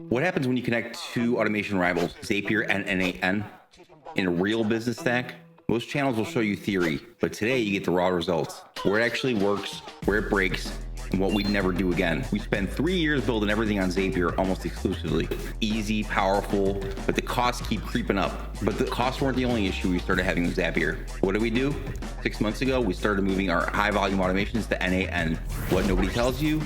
What happens when you connect two automation rivals, Zapier and n8n, in a real business stack? Most channels will show you theory, but today you get the raw results, where it actually works, where it breaks, and what we'd never do again. We spent 3 years building everything on Zapier almost exclusively. Easy, powerful, but the costs keep creeping up. But the costs weren't the only issue we started having with Zapier. What did we do? 6 months ago, we started moving our high volume automations to n8n. What nobody tells you,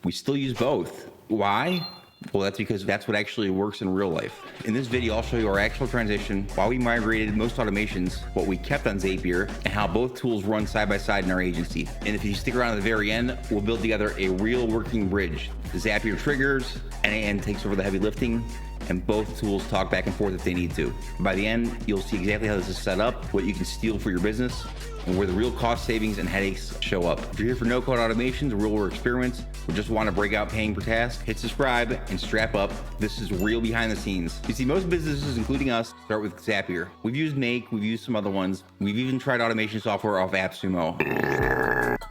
we still use both. Why? Well, that's because that's what actually works in real life. In this video, I'll show you our actual transition, why we migrated most automations, what we kept on Zapier, and how both tools run side by side in our agency. And if you stick around at the very end, we'll build together a real working bridge. The Zapier triggers, n8n takes over the heavy lifting, and both tools talk back and forth if they need to. By the end, you'll see exactly how this is set up, what you can steal for your business, and where the real cost savings and headaches show up. If you're here for no-code automations, real-world experiments, or just want to break out paying per task, hit subscribe and strap up. This is real behind the scenes. You see, most businesses, including us, start with Zapier. We've used Make, we've used some other ones. We've even tried automation software off AppSumo.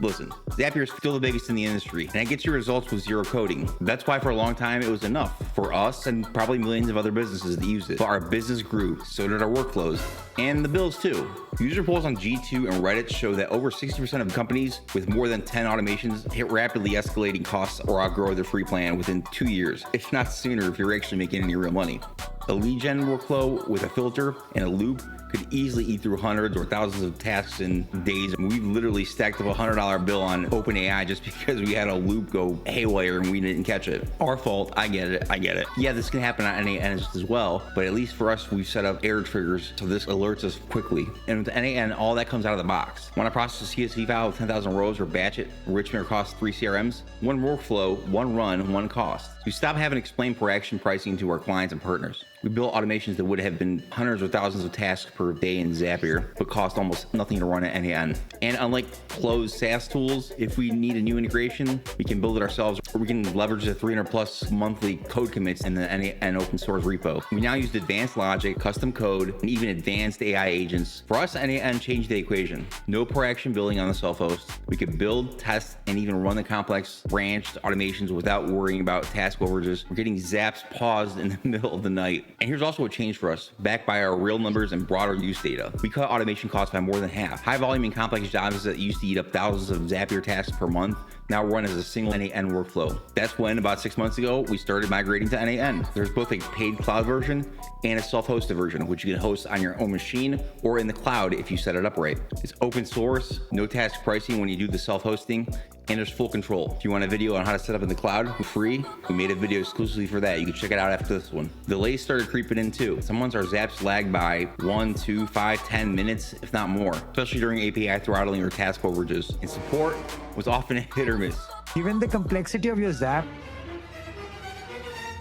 Listen, Zapier is still the biggest in the industry, and it gets your results with zero coding. That's why for a long time it was enough for us and probably millions of other businesses that use it. But our business grew, so did our workflows, and the bills too. User polls on G2 and Reddit show that over 60% of companies with more than 10 automations hit rapidly escalating costs or outgrow their free plan within 2 years, if not sooner if you're actually making any real money. A lead gen workflow with a filter and a loop could easily eat through hundreds or thousands of tasks in days. We literally stacked up a $100 bill on OpenAI just because we had a loop go haywire and we didn't catch it. Our fault, I get it. Yeah, this can happen on n8n just as well, but at least for us, we've set up error triggers so this alerts us quickly. And with n8n, all that comes out of the box. Want to process a CSV file with 10,000 rows or batch it, enrichment costs 3 CRMs? One workflow, one run, one cost. We stop having to explain per action pricing to our clients and partners. We built automations that would have been hundreds or thousands of tasks per day in Zapier, but cost almost nothing to run at n8n. And unlike closed SaaS tools, if we need a new integration, we can build it ourselves, or we can leverage the 300 plus monthly code commits in the n8n open source repo. We now use advanced logic, custom code, and even advanced AI agents. For us, n8n changed the equation. No per action building on the self-host. We could build, test, and even run the complex branched automations without worrying about task overages. We're getting zaps paused in the middle of the night. And here's also what changed for us, backed by our real numbers and broader use data. We cut automation costs by more than half. High volume and complex jobs that used to eat up thousands of Zapier tasks per month now run as a single n8n workflow. That's when, about 6 months ago, we started migrating to n8n. There's both a paid cloud version and a self-hosted version, which you can host on your own machine or in the cloud if you set it up right. It's open source, no task pricing when you do the self-hosting, and there's full control. If you want a video on how to set up in the cloud for free, we made a video exclusively for that. You can check it out after this one. Delays started creeping in too. Some months our zaps lag by 1, 2, 5, 10 minutes, if not more, especially during API throttling or task overages. And support was often a hit or miss. Given the complexity of your Zap,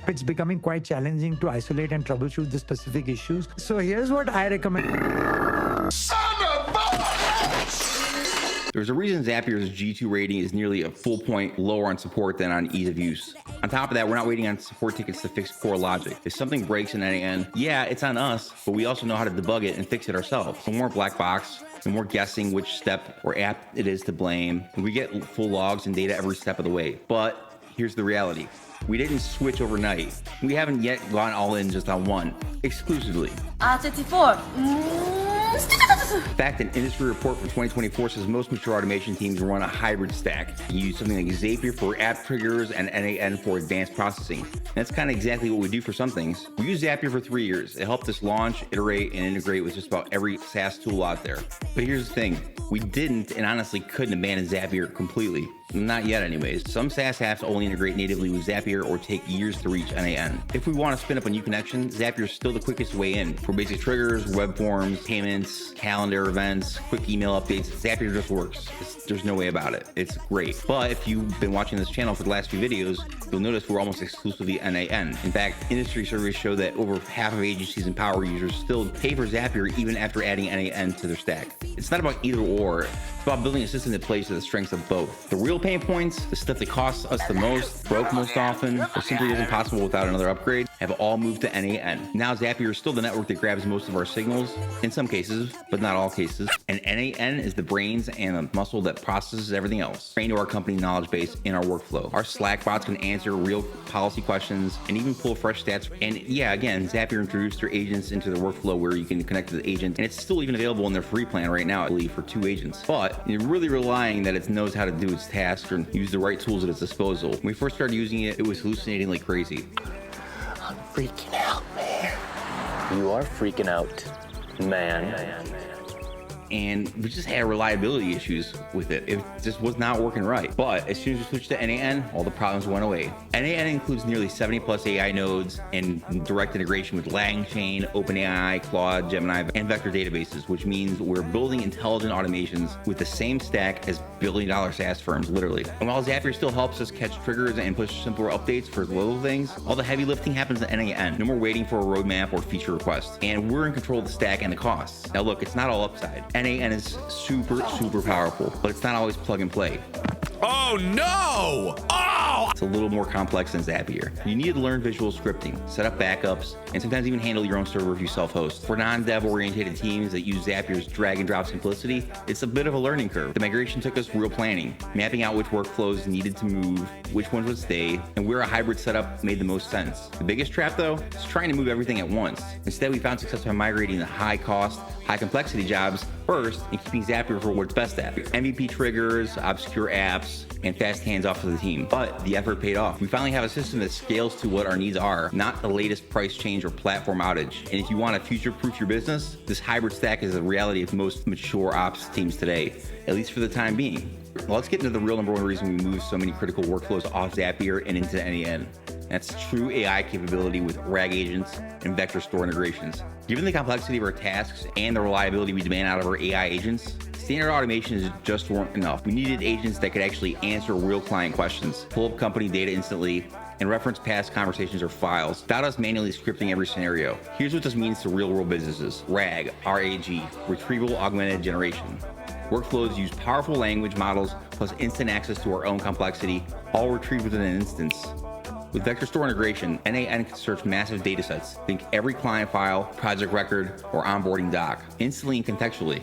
it's becoming quite challenging to isolate and troubleshoot the specific issues. So here's what I recommend. There's a reason Zapier's G2 rating is nearly a full point lower on support than on ease of use. On top of that, we're not waiting on support tickets to fix core logic. If something breaks in n8n, yeah, it's on us, but we also know how to debug it and fix it ourselves. No more black box, no more guessing which step or app it is to blame. We get full logs and data every step of the way. But here's the reality. We didn't switch overnight. We haven't yet gone all in just on one, exclusively. 34. In fact, an industry report from 2024 says most mature automation teams run a hybrid stack. You use something like Zapier for app triggers and n8n for advanced processing. And that's kind of exactly what we do for some things. We used Zapier for 3 years. It helped us launch, iterate, and integrate with just about every SaaS tool out there. But here's the thing. We didn't and honestly couldn't abandon Zapier completely. Not yet anyways. Some SaaS apps only integrate natively with Zapier or take years to reach n8n. If we want to spin up a new connection, Zapier is still the quickest way in. For basic triggers, web forms, payments, calendar events, quick email updates, Zapier just works. There's no way about it. It's great. But if you've been watching this channel for the last few videos, you'll notice we're almost exclusively n8n. In fact, industry surveys show that over half of agencies and power users still pay for Zapier even after adding n8n to their stack. It's not about either or. It's about building a system that plays to the strengths of both. The real pain points, the stuff that costs us the most, broke most often, or simply isn't possible without another upgrade, have all moved to n8n. Now Zapier is still the network that grabs most of our signals, in some cases, but not all cases, and n8n is the brains and the muscle that processes everything else, trained to our company knowledge base in our workflow. Our Slack bots can answer real policy questions and even pull fresh stats. And yeah, again, Zapier introduced their agents into their workflow where you can connect to the agent, and it's still even available in their free plan right now, I believe, for 2 agents. But you're really relying that it knows how to do its tasks and use the right tools at its disposal. When we first started using it, it was hallucinating like crazy. I'm freaking out, man. You are freaking out, man. And we just had reliability issues with it. It just was not working right. But as soon as we switched to n8n, all the problems went away. n8n includes nearly 70 plus AI nodes and direct integration with LangChain, OpenAI, Claude, Gemini, and vector databases, which means we're building intelligent automations with the same stack as billion-dollar SaaS firms, literally. And while Zapier still helps us catch triggers and push simpler updates for little things, all the heavy lifting happens at n8n. No more waiting for a roadmap or feature requests. And we're in control of the stack and the costs. Now look, it's not all upside. n8n is super powerful, but it's not always plug and play. Oh no! Oh! It's a little more complex than Zapier. You need to learn visual scripting, set up backups, and sometimes even handle your own server if you self-host. For non-dev oriented teams that use Zapier's drag and drop simplicity, it's a bit of a learning curve. The migration took us real planning, mapping out which workflows needed to move, which ones would stay, and where a hybrid setup made the most sense. The biggest trap though is trying to move everything at once. Instead, we found success by migrating the high cost, high complexity jobs first and keeping Zapier for what it's best at. MVP triggers, obscure apps, and fast hands off to the team. But the effort paid off. We finally have a system that scales to what our needs are, not the latest price change or platform outage. And if you want to future-proof your business, this hybrid stack is the reality of most mature ops teams today, at least for the time being. Well, let's get into the real number one reason we move so many critical workflows off Zapier and into n8n. That's true AI capability with RAG agents and vector store integrations. Given the complexity of our tasks and the reliability we demand out of our AI agents, standard automations just weren't enough. We needed agents that could actually answer real client questions, pull up company data instantly, and reference past conversations or files without us manually scripting every scenario. Here's what this means to real-world businesses. RAG, R-A-G, Retrieval Augmented Generation. Workflows use powerful language models plus instant access to our own complexity, all retrieved within an instance. With vector store integration, n8n can search massive datasets. Think every client file, project record, or onboarding doc, instantly and contextually.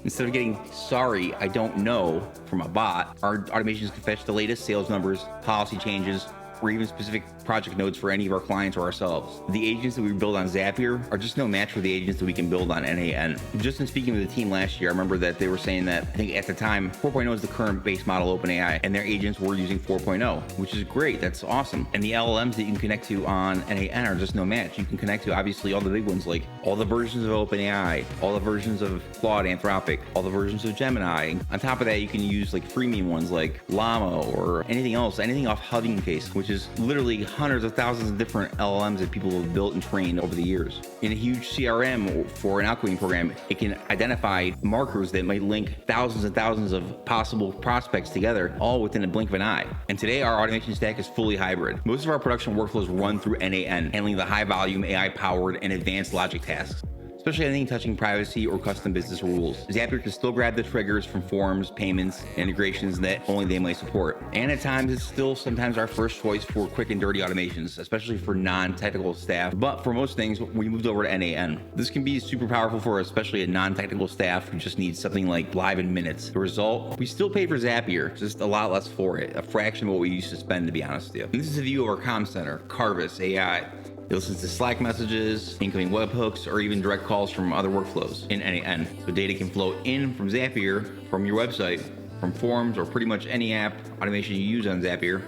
Instead of getting "sorry, I don't know" from a bot, our automations can fetch the latest sales numbers, policy changes, or even specific project nodes for any of our clients or ourselves. The agents that we build on Zapier are just no match for the agents that we can build on n8n. Just in speaking with the team last year, I remember that they were saying that, I think at the time, 4.0 is the current base model OpenAI, and their agents were using 4.0, which is great. That's awesome. And the LLMs that you can connect to on n8n are just no match. You can connect to, obviously, all the big ones, like all the versions of OpenAI, all the versions of Claude, Anthropic, all the versions of Gemini. On top of that, you can use like freemium ones like Llama or anything else, anything off Hugging Face, which is literally hundreds of thousands of different LLMs that people have built and trained over the years. In a huge CRM for an outgoing program, it can identify markers that might link thousands and thousands of possible prospects together, all within a blink of an eye. And today, our automation stack is fully hybrid. Most of our production workflows run through n8n, handling the high volume AI-powered and advanced logic tasks, especially anything touching privacy or custom business rules. Zapier can still grab the triggers from forms, payments, and integrations that only they might support. And at times, it's still sometimes our first choice for quick and dirty automations, especially for non-technical staff. But for most things, we moved over to n8n. This can be super powerful for especially a non-technical staff who just needs something like live in minutes. The result, we still pay for Zapier, just a lot less for it, a fraction of what we used to spend, to be honest with you. And this is a view of our comm center, Carvis AI. It listens to Slack messages, incoming webhooks, or even direct calls from other workflows in n8n. So data can flow in from Zapier, from your website, from forms, or pretty much any app automation you use on Zapier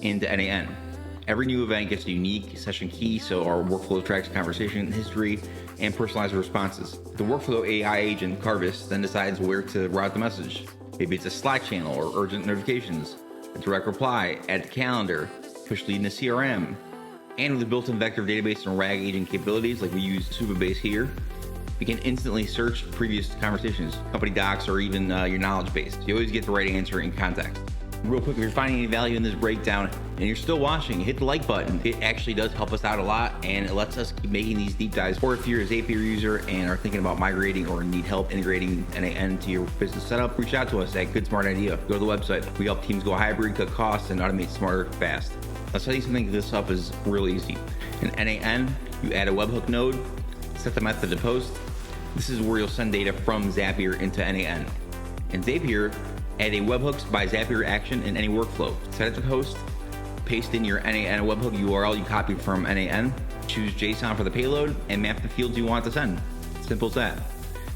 into n8n. Every new event gets a unique session key, so our workflow tracks conversation history and personalized responses. The workflow AI agent, Carvis, then decides where to route the message. Maybe it's a Slack channel or urgent notifications, a direct reply, add to calendar, push lead in a CRM. And with the built-in vector database and RAG agent capabilities like we use Supabase here, we can instantly search previous conversations, company docs, or even your knowledge base. So you always get the right answer in context. Real quick, if you're finding any value in this breakdown and you're still watching, hit the like button. It actually does help us out a lot, and it lets us keep making these deep dives. Or if you're a Zapier user and are thinking about migrating or need help integrating n8n to your business setup, reach out to us at Good Smart Idea. Go to the website. We help teams go hybrid, cut costs, and automate smarter fast. I'll tell you something, this up is real easy. In n8n, you add a webhook node, set the method to post. This is where you'll send data from Zapier into n8n. In Zapier, add a webhooks by Zapier action in any workflow. Set it to post, paste in your n8n webhook URL you copied from n8n, choose JSON for the payload, and map the fields you want to send. Simple as that.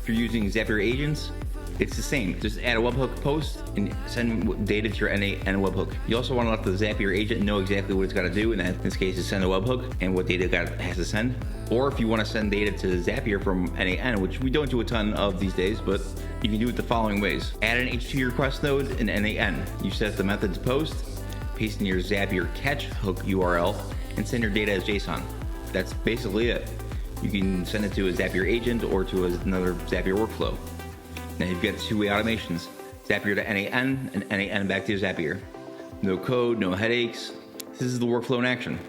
If you're using Zapier agents, it's the same. Just add a webhook post and send data to your n8n webhook. You also want to let the Zapier agent know exactly what it's got to do, and in this case is send a webhook and what data it has to send. Or if you want to send data to Zapier from n8n, which we don't do a ton of these days, but you can do it the following ways. Add an HTTP request node in n8n. You set the method to post, paste in your Zapier catch hook URL, and send your data as JSON. That's basically it. You can send it to a Zapier agent or to another Zapier workflow. Now you've got two-way automations, Zapier to n8n and n8n back to Zapier. No code, no headaches. This is the workflow in action.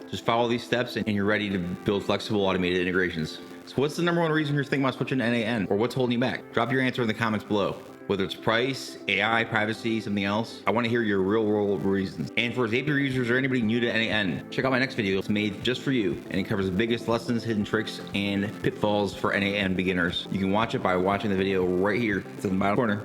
Just follow these steps and you're ready to build flexible automated integrations. So what's the number one reason you're thinking about switching to n8n, or what's holding you back? Drop your answer in the comments below. Whether it's price, AI, privacy, something else, I want to hear your real world reasons. And for Zapier users or anybody new to n8n, check out my next video. It's made just for you, and it covers the biggest lessons, hidden tricks, and pitfalls for n8n beginners. You can watch it by watching the video right here. It's in the bottom corner.